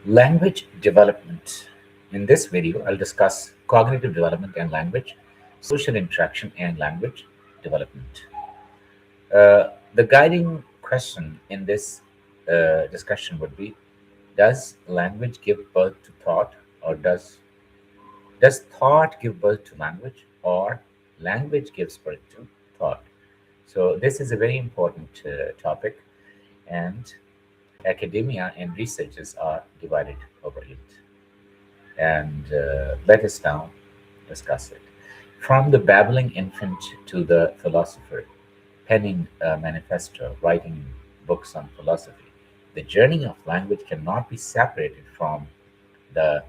Language development. In this video, I'll discuss cognitive development and language, social interaction and language development. The guiding question in this discussion would be: does language give birth to thought, or does thought give birth to language, or language gives birth to thought? So this is a very important topic, and academia and researchers are divided over it. And let us now discuss it. From the babbling infant to the philosopher, penning a manifesto, writing books on philosophy, the journey of language cannot be separated from the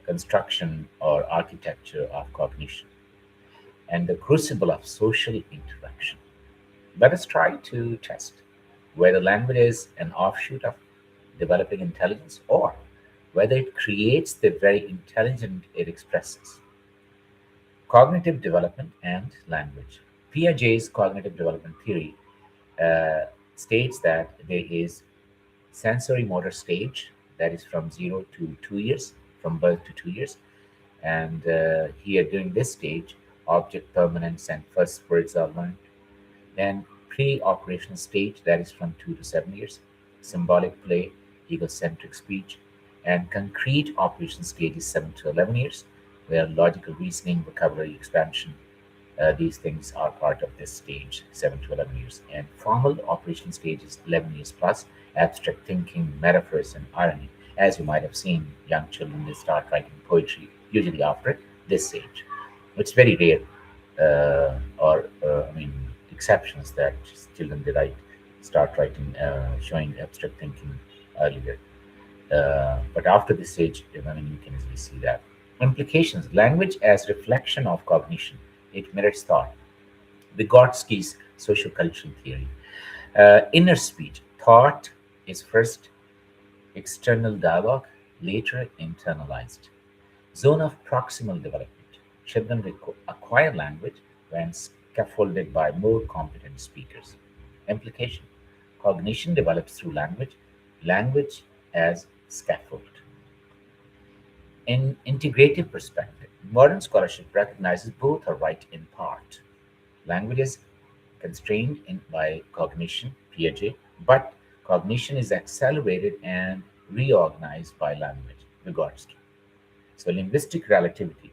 construction or architecture of cognition and the crucible of social interaction. Let us try to test whether language is an offshoot of developing intelligence or whether it creates the very intelligence it expresses. Cognitive development and language. Piaget's cognitive development theory uh, states that there is sensory motor stage, that is from 0 to 2 years, from birth to 2 years. And here during this stage, object permanence and first words are learned. Then pre-operational stage, that is from 2 to 7 years, symbolic play, egocentric speech, and concrete operation stage is 7 to 11 years, where logical reasoning, vocabulary expansion, these things are part of this stage, 7 to 11 years. And formal operation stage is 11 years plus, abstract thinking, metaphors, and irony. As you might have seen, young children they start writing poetry usually after this age. It's very rare, I mean, exceptions that children they write start writing, showing abstract thinking earlier. But after this age, I mean, you can easily see that. Implications: language as reflection of cognition. It mirrors thought. Vygotsky's sociocultural theory. Inner speech. Thought is first external dialogue, later internalized. Zone of proximal development. Children acquire language when scaffolded by more competent speakers. Implication: cognition develops through language, language as scaffold. In integrative perspective, modern scholarship recognizes both are right in part. Language is constrained by cognition, Piaget, but cognition is accelerated and reorganized by language, Vygotsky. So, linguistic relativity,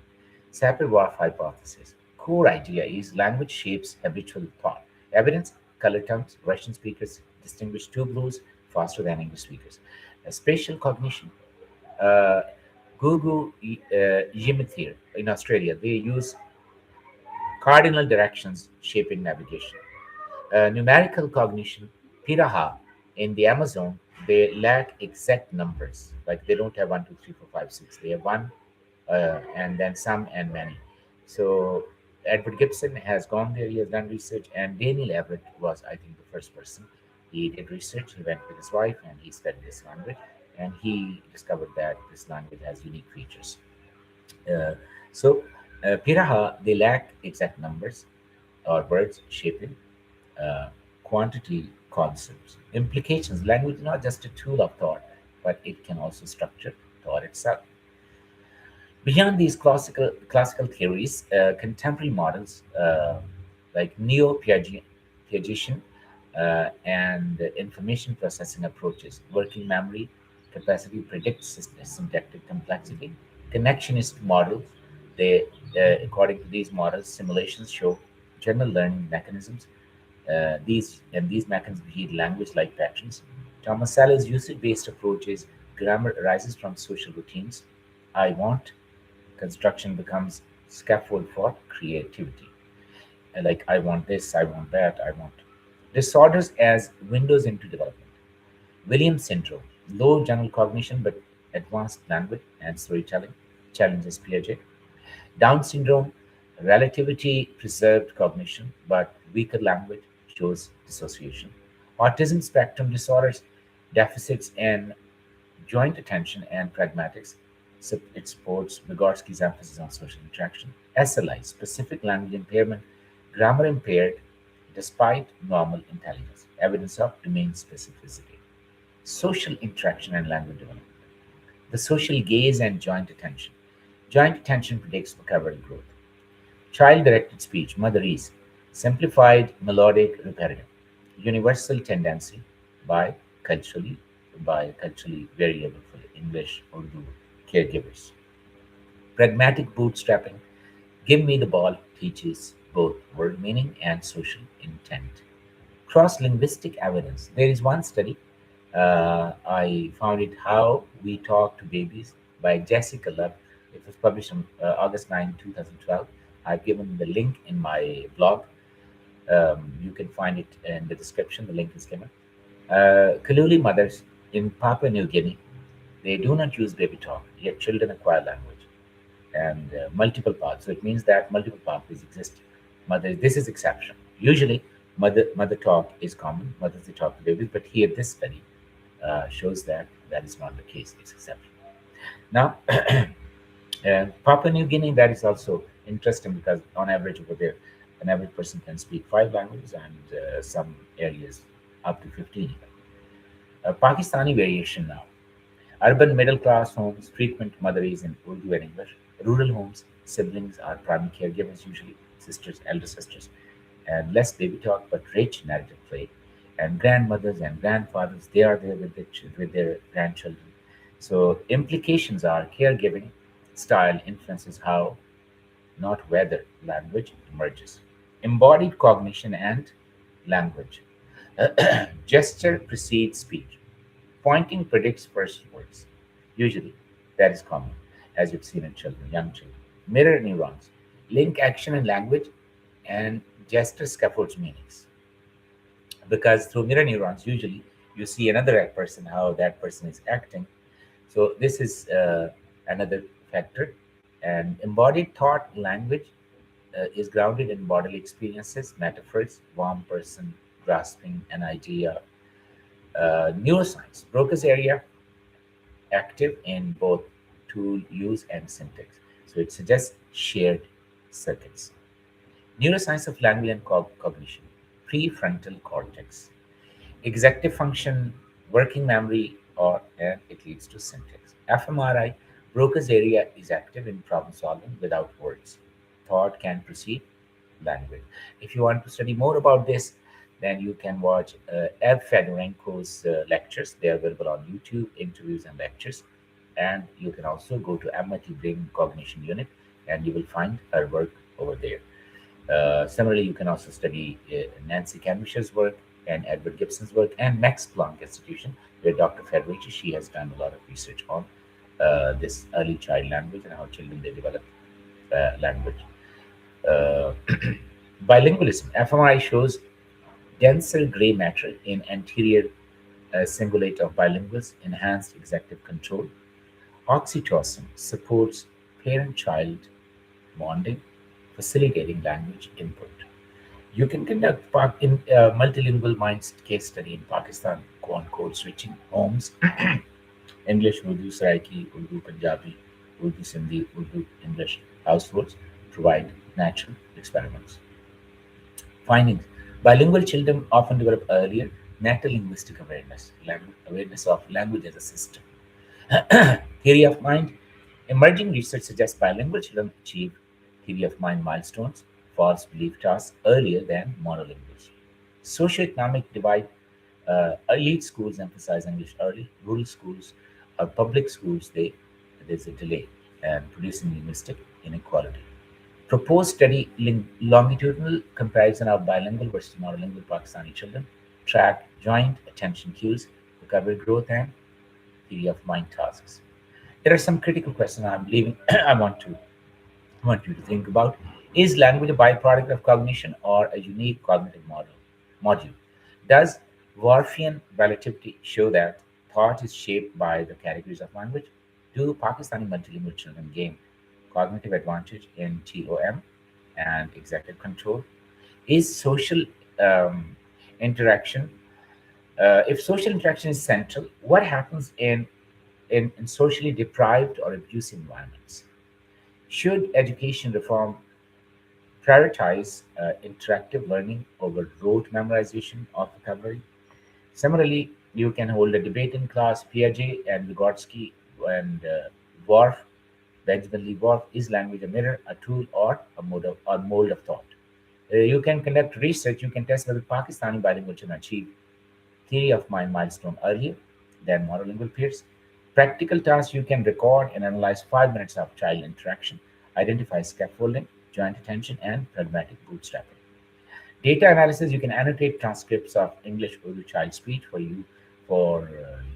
Sapir-Whorf hypothesis. Core idea is language shapes habitual thought. Evidence: color terms. Russian speakers distinguish two blues faster than English speakers. Spatial cognition. Uh, Google Yimithir in Australia, they use cardinal directions shaping navigation. Numerical cognition, Piraha in the Amazon, they lack exact numbers. Like they don't have 1, 2, 3, 4, 5, 6. They have one, and then some and many. So Edward Gibson has gone there. He has done research, and Daniel Everett was, I think, the first person. He did research. He went with his wife, and he studied this language, and he discovered that this language has unique features. Uh, so, Piraha, they lack exact numbers or words shaping uh, quantity concepts. Implications: language is not just a tool of thought, but it can also structure thought itself. Beyond these classical theories, contemporary models like neo-Piagetian and information processing approaches, working memory capacity predicts syntactic complexity. Connectionist models, they, according to these models, simulations show general learning mechanisms. These mechanisms read language-like patterns. Thomas Saller's usage-based approaches, grammar arises from social routines. I want construction becomes scaffold for creativity. Like I want this, I want that, I want disorders as windows into development. Williams syndrome, low general cognition but advanced language and storytelling, challenges Piaget. Down syndrome, relativity preserved cognition but weaker language, shows dissociation. Autism spectrum disorders, deficits in joint attention and pragmatics. So it supports Vygotsky's emphasis on social interaction. SLI, specific language impairment, grammar impaired despite normal intelligence. Evidence of domain specificity. Social interaction and language development. The social gaze and joint attention. Joint attention predicts vocabulary growth. Child directed speech, Motherese, simplified, melodic, repetitive. Universal tendency by culturally culturally variable for English, Urdu caregivers. Pragmatic bootstrapping, give me the ball, teaches both word meaning and social intent. Cross linguistic evidence. There is one study, I found it How We Talk to Babies by Jessica Love. It was published on August 9, 2012. I've given the link in my blog. You can find it in the description. The link is given. Kaluli mothers in Papua New Guinea, they do not use baby talk, yet children acquire language and multiple paths. So it means that multiple pathways exist. This is exception. Usually, mother talk is common. Mothers they talk to babies, but here this study shows that that is not the case. It's exception. Now, Papua New Guinea, that is also interesting because on average over there, an average person can speak 5 languages and some areas up to 15. Pakistani variation now. Urban middle class homes frequent mothers in Urdu and English. Rural homes, siblings are primary caregivers, usually sisters, elder sisters, and less baby talk but rich narrative play. And grandmothers and grandfathers, they are there with their grandchildren. So implications are caregiving style influences how, not whether, language emerges. Embodied cognition and language. Gesture precedes speech. Pointing predicts first words. Usually, that is common, as you've seen in children, young children. Mirror neurons link action and language, and gesture scaffolds meanings. Because through mirror neurons, usually you see another person, how that person is acting. So, this is another factor. And embodied thought language is grounded in bodily experiences, metaphors, warm person grasping an idea. Neuroscience, Broca's area, active in both tool use and syntax. So it suggests shared circuits. Neuroscience of language and cognition, prefrontal cortex, executive function, working memory, or and it leads to syntax. fMRI, Broca's area is active in problem solving without words. Thought can precede language. If you want to study more about this, then you can watch Ev Fedorenko's lectures. They are available on YouTube, interviews and lectures. And you can also go to MIT Brain Cognition Unit and you will find her work over there. Similarly, you can also study Nancy Cambisher's work and Edward Gibson's work and Max Planck Institution, where Dr. Federici, she has done a lot of research on this early child language and how children they develop language. Uh, Bilingualism. fMRI shows denser gray matter in anterior cingulate of bilinguals, enhanced executive control. Oxytocin supports parent-child bonding, facilitating language input. You can conduct multilingual minds case study in Pakistan on code switching homes, English, Urdu, Saraiki, Urdu, Punjabi, Urdu, Sindhi, Urdu, English households provide natural experiments. Findings. Bilingual children often develop earlier meta-linguistic awareness, awareness of language as a system. Theory of mind. Emerging research suggests bilingual children achieve theory of mind milestones, false belief tasks earlier than monolinguals. Socioeconomic divide. Elite schools emphasize English early. Rural schools or public schools, there's a delay and producing linguistic inequality. Proposed study longitudinal comparison of bilingual versus monolingual Pakistani children, track joint attention cues, vocabulary growth, and theory of mind tasks. There are some critical questions I'm leaving. I want you to think about. Is language a byproduct of cognition or a unique cognitive module? Does Whorfian relativity show that thought is shaped by the categories of language? Do Pakistani multilingual children gain cognitive advantage in TOM and executive control? Is social um, interaction, if social interaction is central, what happens in socially deprived or abusive environments? Should education reform prioritize interactive learning over rote memorization of vocabulary? Similarly, you can hold a debate in class. Piaget and Vygotsky and Worf, Benjamin Lee Worf, is language a mirror, a tool, or a mold of thought? You can conduct research. You can test whether Pakistani bilingual children achieve theory of mind milestone earlier than monolingual peers. Practical tasks: you can record and analyze 5 minutes of child interaction, identify scaffolding, joint attention, and pragmatic bootstrapping. Data analysis: you can annotate transcripts of English Urdu child speech for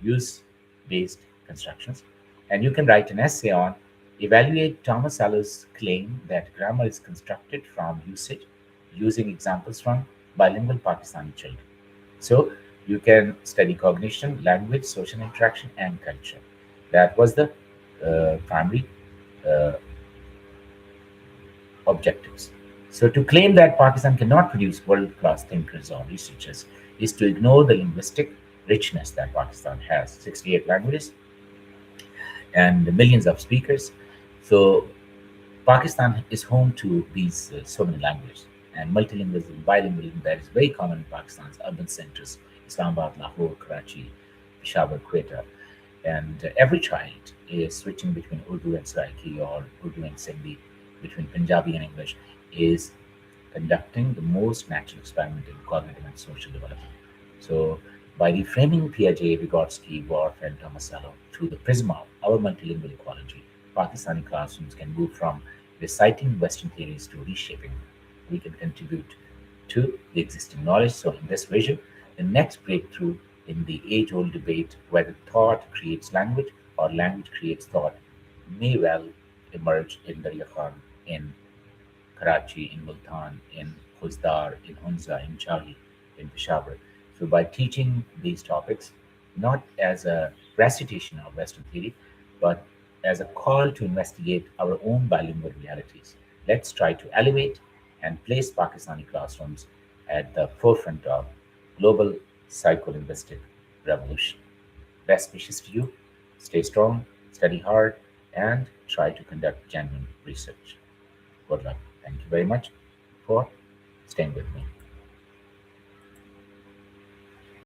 use based constructions. And you can write an essay on evaluate Thomas Allen's claim that grammar is constructed from usage using examples from bilingual Pakistani children. So you can study cognition, language, social interaction, and culture. That was the primary uh, objectives. So to claim that Pakistan cannot produce world-class thinkers or researchers is to ignore the linguistic richness that Pakistan has: 68 languages and millions of speakers. So Pakistan is home to these so many languages, and multilingualism, bilingualism that is very common in Pakistan's urban centers: Islamabad, Lahore, Karachi, Peshawar, Quetta. And every child is switching between Urdu and Saraiki or Urdu and Sindhi, between Punjabi and English, is conducting the most natural experiment in cognitive and social development. So, by reframing Piaget, Vygotsky, Worf, and Tomasello through the prism of our multilingual ecology, Pakistani classrooms can move from reciting Western theories to reshaping them. We can contribute to the existing knowledge. So, in this vision, the next breakthrough in the age old debate whether thought creates language or language creates thought may well emerge in Darya Khan, in Karachi, in Multan, in Khuzdar, in Hunza, in Chahi, in Peshawar. So, by teaching these topics, not as a recitation of Western theory, but as a call to investigate our own bilingual realities, let's try to elevate and place Pakistani classrooms at the forefront of global psycholinguistic revolution. Best wishes to you. Stay strong, study hard, and try to conduct genuine research. Good luck. Thank you very much for staying with me.